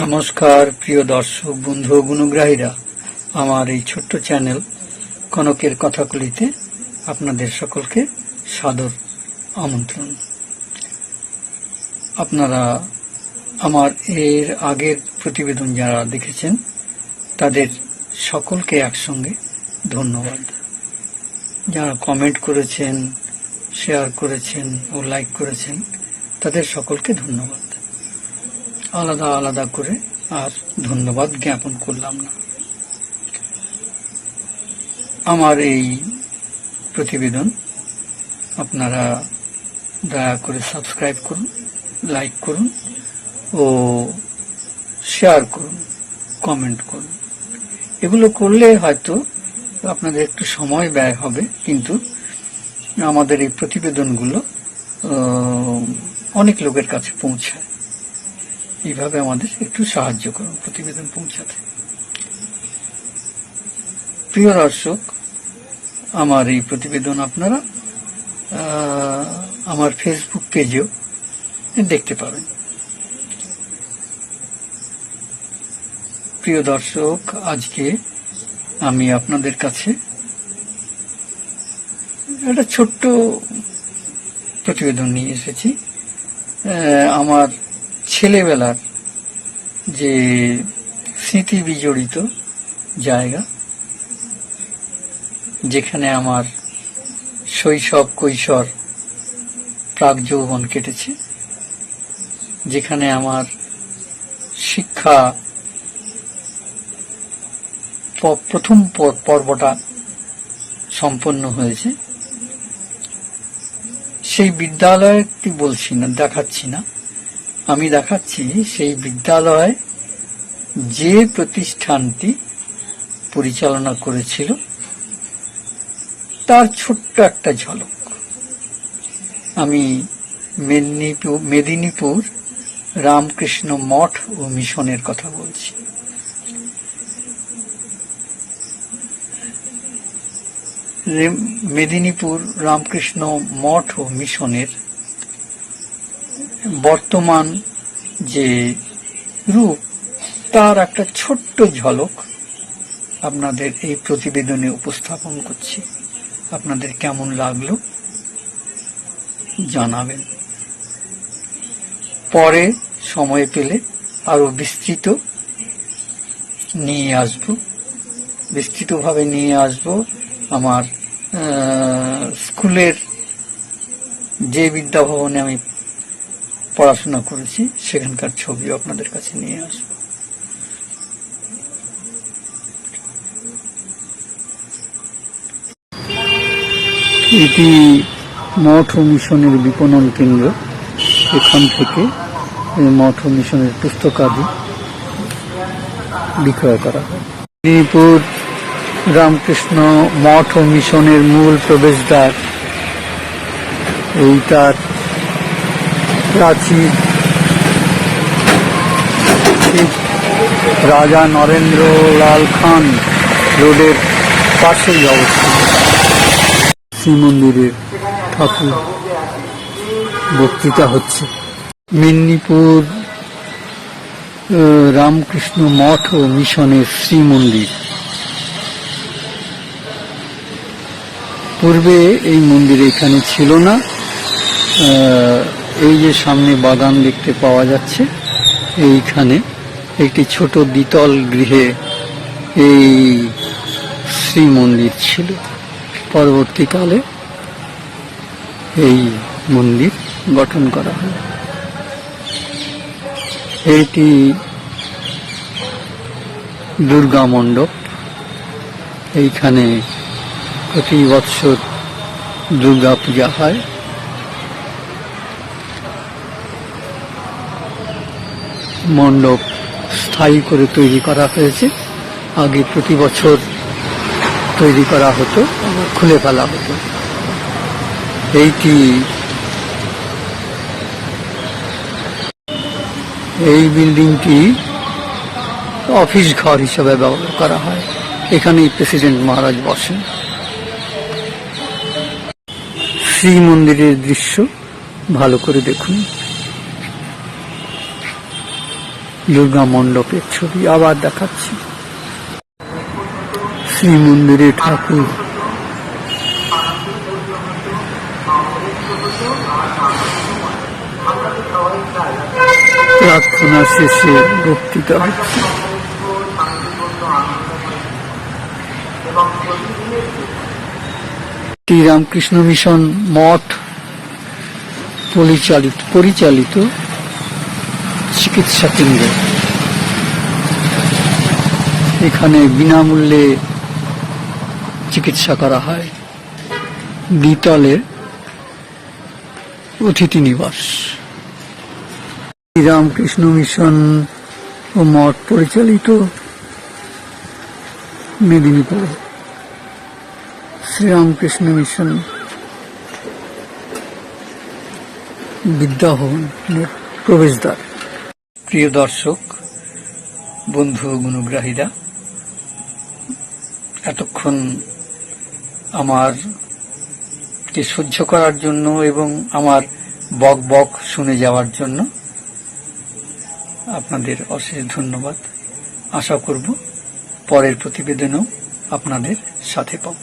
নমস্কার প্রিয় দর্শক বন্ধু ও গুণগ্রাহীরা, আমার এই ছোট্ট চ্যানেল কনকের কথাগুলিতে আপনাদের সকলকে সাদর আমন্ত্রণ। আপনারা আমার এর আগের প্রতিবেদন যারা দেখেছেন তাদের সকলকে একসঙ্গে ধন্যবাদ। যারা কমেন্ট করেছেন, শেয়ার করেছেন ও লাইক করেছেন তাদের সকলকে ধন্যবাদ। আলাদা আলাদা করে আর ধন্যবাদ জ্ঞাপন করলাম না। আমার এই প্রতিবেদন আপনারা দয়া করে সাবস্ক্রাইব করুন, লাইক করুন ও শেয়ার করুন, কমেন্ট করুন। এগুলো করলে হয়তো আপনাদের একটু সময় ব্যয় হবে, কিন্তু আমাদের এই প্রতিবেদনগুলো অনেক লোকের কাছে পৌঁছায়। এইভাবে আমাদের একটু সাহায্য করুন প্রতিবেদন পৌঁছাতে। প্রিয় দর্শক, আমার এই প্রতিবেদন আপনারা আমার ফেসবুক পেজেও দেখতে পাবেন। প্রিয় দর্শক, আজকে আমি আপনাদের কাছে একটা ছোট্ট প্রতিবেদন নিয়ে এসেছি। আমার ছেলেবেলার যে স্মৃতি বিজড়িত জায়গা, যেখানে আমার শৈশব, কৈশোর, প্রাক যৌবন কেটেছে, যেখানে আমার শিক্ষা প্রথম পর্বটা সম্পন্ন হয়েছে। সেই বিদ্যালয়টি বলছি না, দেখাচ্ছি না, আমি দেখাচ্ছি সেই বিদ্যালয় যে প্রতিষ্ঠানটি পরিচালনা করেছিল তার ছোট্ট একটা ঝলক। আমি মেদিনীপুর রামকৃষ্ণ মঠ ও মিশনের কথা বলছি। মেদিনীপুর রামকৃষ্ণ মঠ ও মিশনের বর্তমান যে রূপ, তার একটা ছোট্ট ঝলক আপনাদের এই প্রতিবেদনে উপস্থাপন করছি। আপনাদের কেমন লাগলো জানাবেন। পরে সময় পেলে আরো বিস্তৃতভাবে নিয়ে আসব আমার স্কুলের যে বিদ্যাভবনে আমি পড়াশোনা করেছি সেখানকার ছবি আপনাদের কাছে নিয়ে আসব। এটি মঠ ও মিশনের বিপণন কেন্দ্র। এখান থেকে মঠ ও মিশনের পুস্তকাদি বিক্রয় করা হয়। মেদিনীপুর রামকৃষ্ণ মঠ ও মিশনের মূল প্রবেশদ্বার, এইটার প্রাচীর রাজা নরেন্দ্র লাল খান রোডের পাশেই অবস্থিত। শ্রীমন্দিরের ঠাকুর বক্তৃতা হচ্ছে। মেদিনীপুর রামকৃষ্ণ মঠ ও মিশনের শ্রীমন্দির। পূর্বে এই মন্দির এখানে ছিল না। এই যে সামনে বাগান দেখতে পাওয়া যাচ্ছে, এইখানে একটি ছোট দ্বিতল গৃহে এই শ্রীমন্দির ছিল। পরবর্তীকালে এই মন্দির গঠন করা হয়। এটি দুর্গা মণ্ডপ। এইখানে প্রতি বৎসর দুর্গা পূজা হয়। মণ্ডপ স্থায়ী করে তৈরি করা হয়েছে। আগে প্রতি বছর তৈরি করা হতো, খুলে ফেলা হতো। এই বিল্ডিংটি অফিস ঘর হিসেবে ব্যবহার করা হয়। এখানেই প্রেসিডেন্ট মহারাজ বসেন। শ্রীমন্দিরের দৃশ্য ভালো করে দেখুন। দুর্গা মণ্ডপের ছবি আবার দেখাচ্ছি। শ্রী মন্দিরে ঠাকুর প্রার্থনা শেষে বক্তৃতা হচ্ছে। শ্রীরামকৃষ্ণ মিশন মঠ পরিচালিত চিকিৎসা কেন্দ্র। এখানে বিনামূল্যে চিকিৎসা করা হয়। দ্বিতলে অতিথি নিবাস। শ্রীরামকৃষ্ণ মিশন ও মঠ পরিচালিত মেদিনীপুর শ্রীরামকৃষ্ণ মিশন বিদ্যাভবনের প্রবেশদ্বার। প্রিয় দর্শক, বন্ধু গুণগ্রাহীরা, এতক্ষণ আমারকে সহ্য করার জন্য এবং আমার বক বক শুনে যাওয়ার জন্য আপনাদের অশেষ ধন্যবাদ। আশা করব পরের প্রতিবেদনেও আপনাদের সাথে পাব।